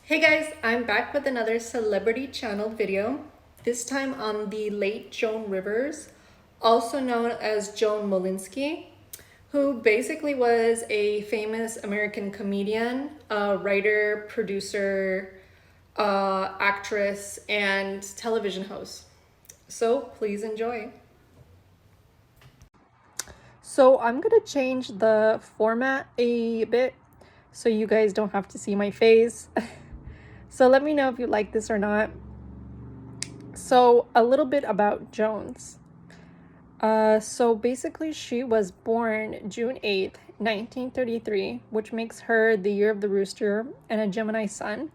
Hey guys, I'm back with another celebrity channel video, this time on the late Joanrivers, also known as Joan Molinsky, who basically was a famous American comedian, writer, producer, actress, and television host. So please enjoy. So I'm gonna change the format a bit so you guys don't have to see my face. So let me know if you like this or not. So a little bit about Jones. So basically she was born June 8th, 1933, which makes her the year of the rooster and a Gemini sun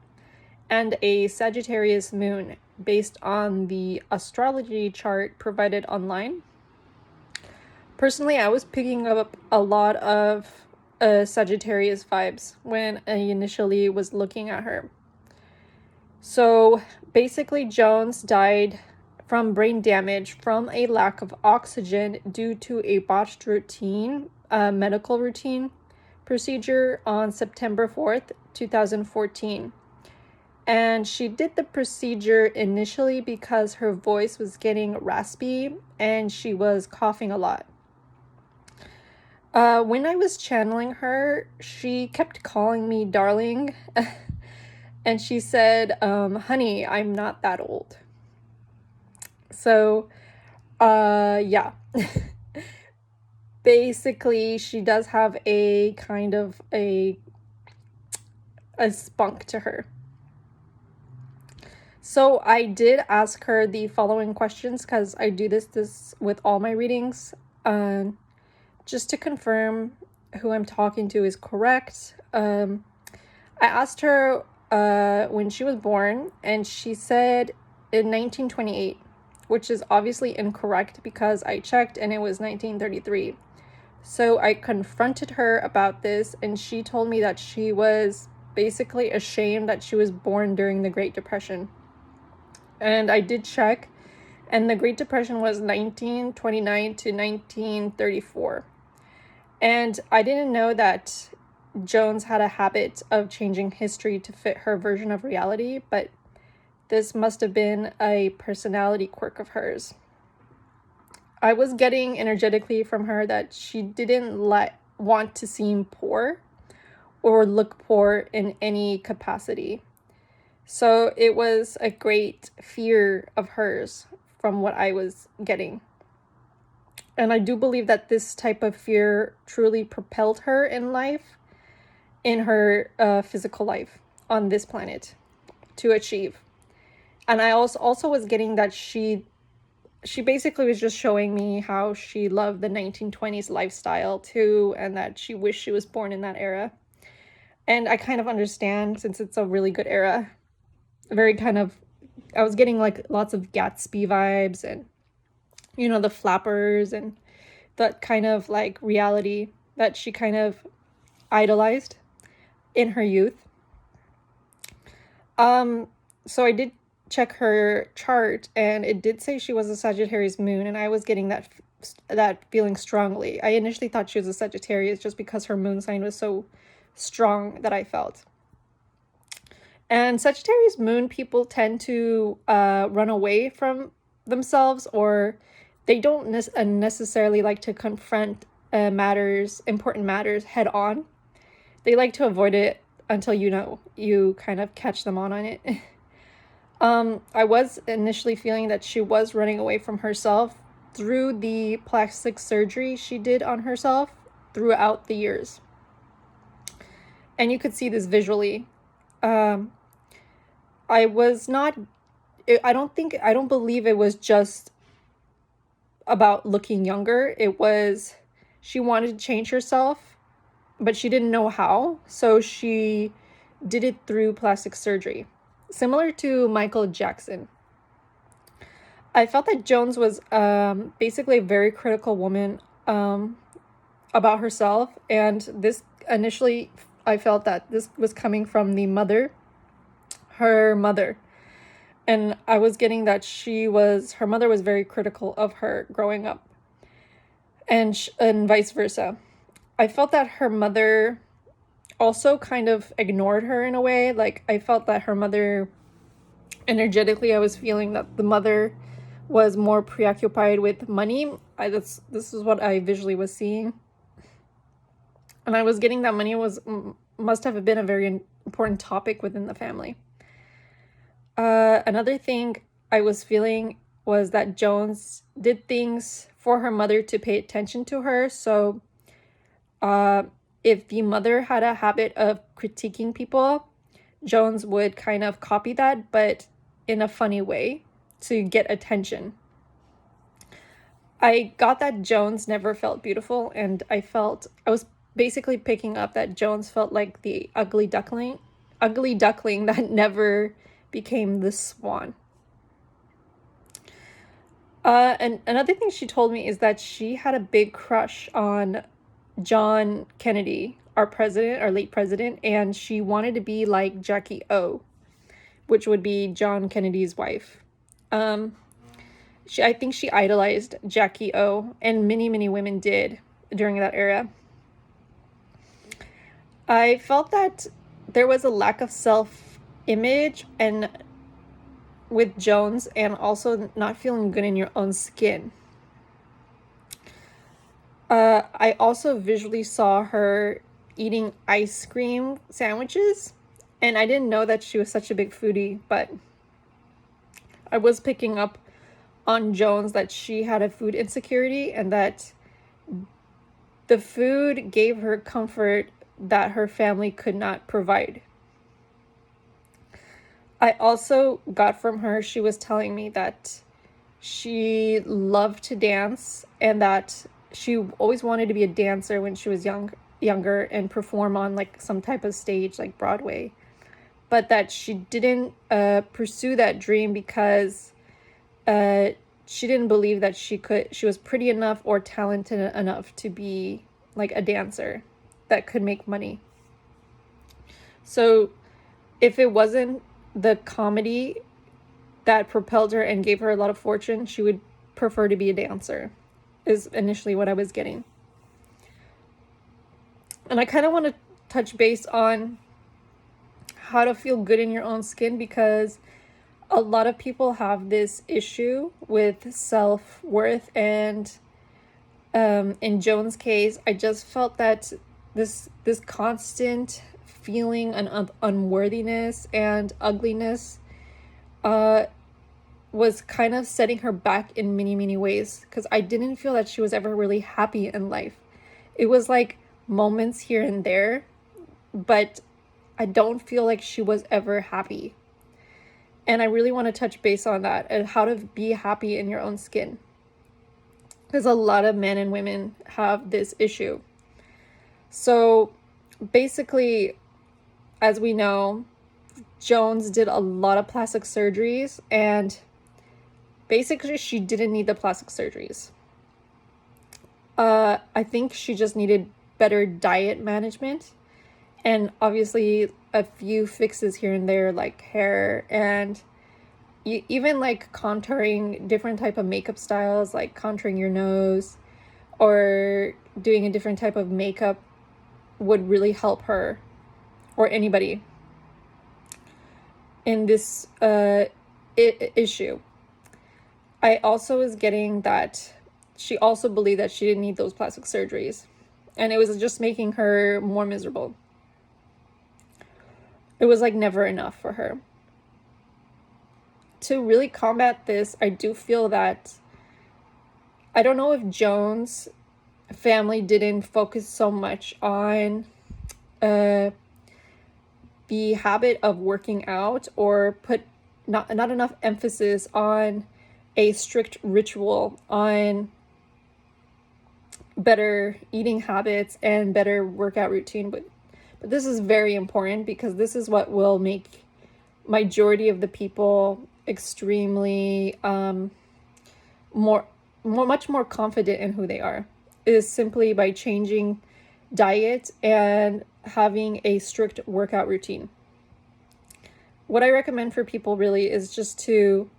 and a Sagittarius moon based on the astrology chart provided online. Personally, I was picking up a lot of Sagittarius vibes when I initially was looking at her. So basically, Jones died from brain damage from a lack of oxygen due to a botched medical routine procedure on September 4th, 2014. And she did the procedure initially because her voice was getting raspy and she was coughing a lot. When I was channeling her, she kept calling me darling. And she said, honey, I'm not that old. So, yeah. Basically, she does have a kind of a spunk to her. So I did ask her the following questions because I do this with all my readings, just to confirm who I'm talking to is correct. I asked her when she was born, and she said in 1928, which is obviously incorrect because I checked and it was 1933. So I confronted her about this, and she told me that she was basically ashamed that she was born during the Great Depression. And I did check, and the Great Depression was 1929 to 1934. And I didn't know that Jones had a habit of changing history to fit her version of reality, but this must have been a personality quirk of hers. I was getting energetically from her that she didn't want to seem poor or look poor in any capacity. So it was a great fear of hers from what I was getting. And I do believe that this type of fear truly propelled her in life, in her physical life on this planet to achieve. And I also was getting that she basically was just showing me how she loved the 1920s lifestyle too, and that she wished she was born in that era. And I kind of understand, since it's a really good era. Very kind of, I was getting like lots of Gatsby vibes, and the flappers and that kind of like reality that she kind of idolized in her youth. So I did check her chart, and it did say she was a Sagittarius moon, and I was getting that feeling strongly. I initially thought she was a Sagittarius just because her moon sign was so strong that I felt. And Sagittarius moon people tend to run away from themselves, or they don't necessarily like to confront important matters head on. They like to avoid it until you kind of catch them on it. I was initially feeling that she was running away from herself through the plastic surgery she did on herself throughout the years. And you could see this visually. I don't believe it was just about looking younger. It was, she wanted to change herself, but she didn't know how. So she did it through plastic surgery, similar to Michael Jackson. I felt that Jones was basically a very critical woman about herself. And this initially, I felt that this was coming from her mother. And I was getting that her mother was very critical of her growing up, and vice versa. I felt that her mother also kind of ignored her in a way. Like, I felt that her mother, energetically, I was feeling that the mother was more preoccupied with money. This is what I visually was seeing. And I was getting that money must have been a very important topic within the family. Another thing I was feeling was that Jones did things for her mother to pay attention to her. So if the mother had a habit of critiquing people, Jones would kind of copy that, but in a funny way to get attention. I got that Jones never felt beautiful, and I was basically picking up that Jones felt like the ugly duckling that never became the swan. And another thing she told me is that she had a big crush on John Kennedy, our late president, and she wanted to be like Jackie O, which would be John Kennedy's wife. I think she idolized Jackie O, and many women did during that era. I felt that there was a lack of self-image and with Jones, and also not feeling good in your own skin. I also visually saw her eating ice cream sandwiches, and I didn't know that she was such a big foodie, but I was picking up on Jones that she had a food insecurity, and that the food gave her comfort that her family could not provide. I also got from her, she was telling me that she loved to dance, and that she always wanted to be a dancer when she was younger and perform on like some type of stage like Broadway, but that she didn't pursue that dream because she didn't believe that she was pretty enough or talented enough to be like a dancer that could make money. So if it wasn't the comedy that propelled her and gave her a lot of fortune, she would prefer to be a dancer, is initially what I was getting. And I kind of want to touch base on how to feel good in your own skin, because a lot of people have this issue with self-worth, and in Joan's case, I just felt that this constant feeling an unworthiness and ugliness was kind of setting her back in many ways, because I didn't feel that she was ever really happy in life. It was like moments here and there, but I don't feel like she was ever happy. And I really want to touch base on that and how to be happy in your own skin, because a lot of men and women have this issue. So basically, as we know, Jones did a lot of plastic surgeries, and basically she didn't need the plastic surgeries. I think she just needed better diet management, and obviously a few fixes here and there, like hair, and even like contouring different type of makeup styles, like contouring your nose or doing a different type of makeup would really help her or anybody in this issue. I also was getting that she also believed that she didn't need those plastic surgeries, and it was just making her more miserable. It was like never enough for her. To really combat this, I do feel that, I don't know if Joan's family didn't focus so much on the habit of working out, or put not enough emphasis on a strict ritual on better eating habits and better workout routine. But this is very important, because this is what will make majority of the people extremely much more confident in who they are, is simply by changing diet and having a strict workout routine. What I recommend for people really is just to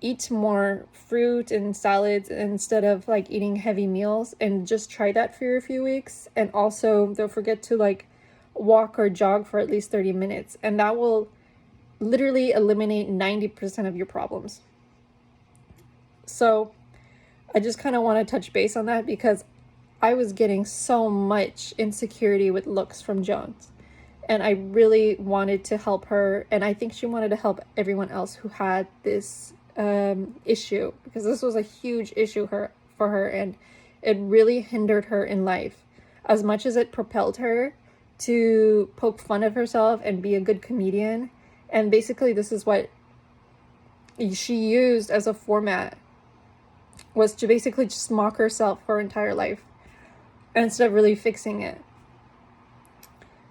eat more fruit and salads instead of like eating heavy meals, and just try that for a few weeks. And also don't forget to like walk or jog for at least 30 minutes, and that will literally eliminate 90% of your problems. So I just kind of want to touch base on that because I was getting so much insecurity with looks from Joan, and I really wanted to help her, and I think she wanted to help everyone else who had this issue, because this was a huge issue for her, and it really hindered her in life as much as it propelled her to poke fun of herself and be a good comedian. And basically this is what she used as a format, was to basically just mock herself her entire life instead of really fixing it.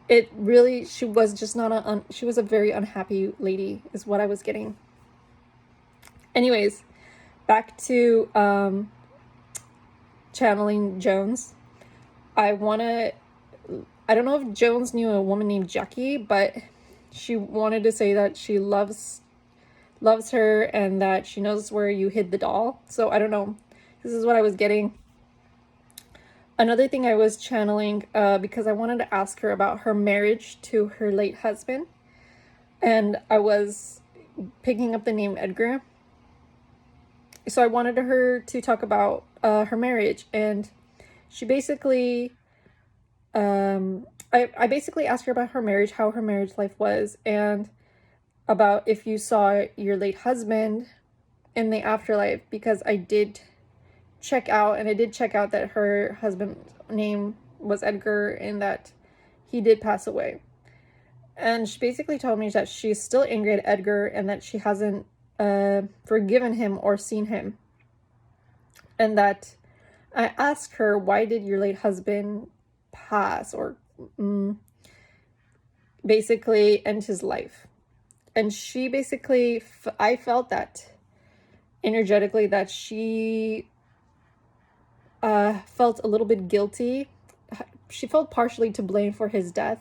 It really, she was just not she was a very unhappy lady is what I was getting. Anyways, back to channeling Jones. I don't know if Jones knew a woman named Jackie, but she wanted to say that she loves her and that she knows where you hid the doll. So I don't know. This is what I was getting. Another thing I was channeling, because I wanted to ask her about her marriage to her late husband. And I was picking up the name Edgar. So I wanted her to talk about her marriage. And she basically, I basically asked her about her marriage, how her marriage life was, and about if you saw your late husband in the afterlife, because I did check out that her husband's name was Edgar and that he did pass away. And she basically told me that she's still angry at Edgar and that she hasn't forgiven him or seen him. And that I asked her, why did your late husband pass, or basically end his life? And she basically, I felt that energetically that she felt a little bit guilty. She felt partially to blame for his death,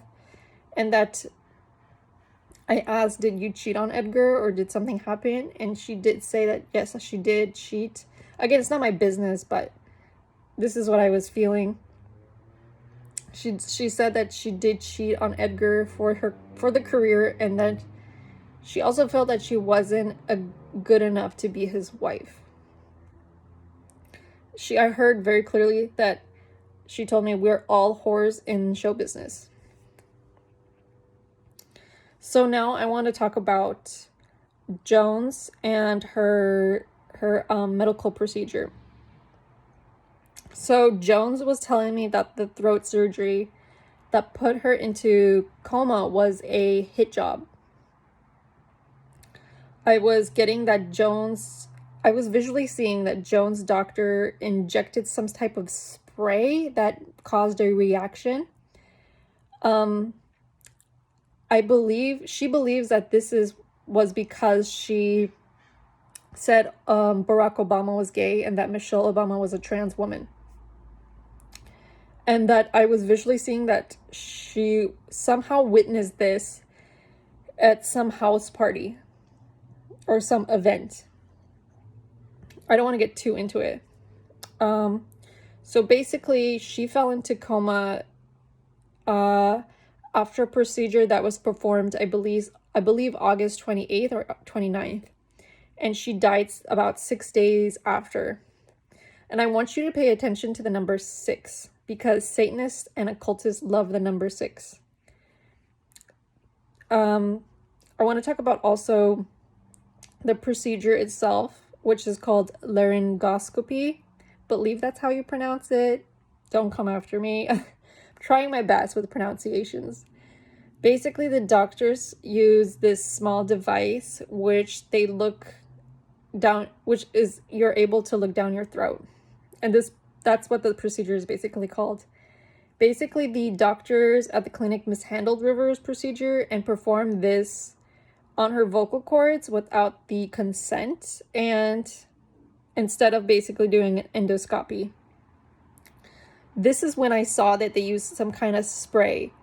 and that I asked, did you cheat on Edgar or did something happen? And she did say that yes, she did cheat. Again, it's not my business, but this is what I was feeling. She said that she did cheat on Edgar for the career, and that she also felt that she wasn't good enough to be his wife. I heard very clearly that she told me we're all whores in show business. So now I want to talk about Jones and her medical procedure. So Jones was telling me that the throat surgery that put her into coma was a hit job. I was visually seeing that Jones' doctor injected some type of spray that caused a reaction. I believe she believes that this was because she said Barack Obama was gay and that Michelle Obama was a trans woman. And that I was visually seeing that she somehow witnessed this at some house party or some event. I don't want to get too into it. So basically, she fell into coma after a procedure that was performed, I believe August 28th or 29th. And she died about 6 days after. And I want you to pay attention to the number 6, because Satanists and occultists love the number 6. I want to talk about also the procedure itself, which is called laryngoscopy. Believe that's how you pronounce it. Don't come after me. I'm trying my best with pronunciations. Basically, the doctors use this small device which they look down, you're able to look down your throat. And that's what the procedure is basically called. Basically, the doctors at the clinic mishandled Rivers' procedure and performed this on her vocal cords without the consent, and instead of basically doing an endoscopy. This is when I saw that they used some kind of spray,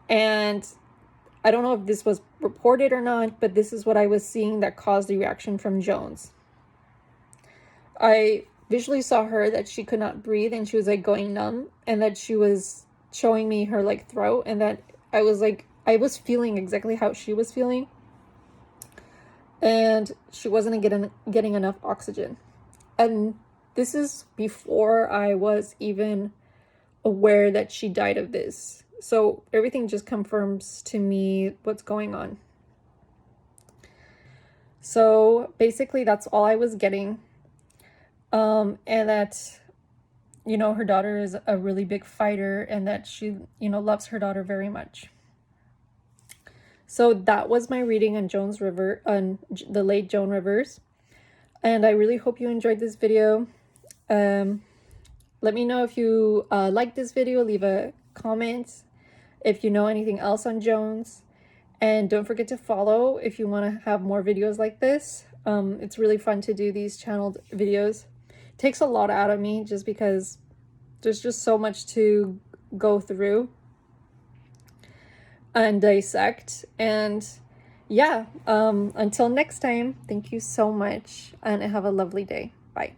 and I don't know if this was reported or not, but this is what I was seeing that caused the reaction from Jones. I visually saw her that she could not breathe and she was like going numb, and that she was showing me her like throat, and that I was feeling exactly how she was feeling, and she wasn't getting enough oxygen. And this is before I was even aware that she died of this. So everything just confirms to me what's going on. So basically that's all I was getting. And that, you know, her daughter is a really big fighter, and that she, you know, loves her daughter very much. So that was my reading on the late Joanrivers. And I really hope you enjoyed this video. Let me know if you like this video. Leave a comment if you know anything else on Jones. And don't forget to follow if you want to have more videos like this. It's really fun to do these channeled videos. It takes a lot out of me just because there's just so much to go through and dissect. And yeah, until next time, thank you so much and have a lovely day. Bye.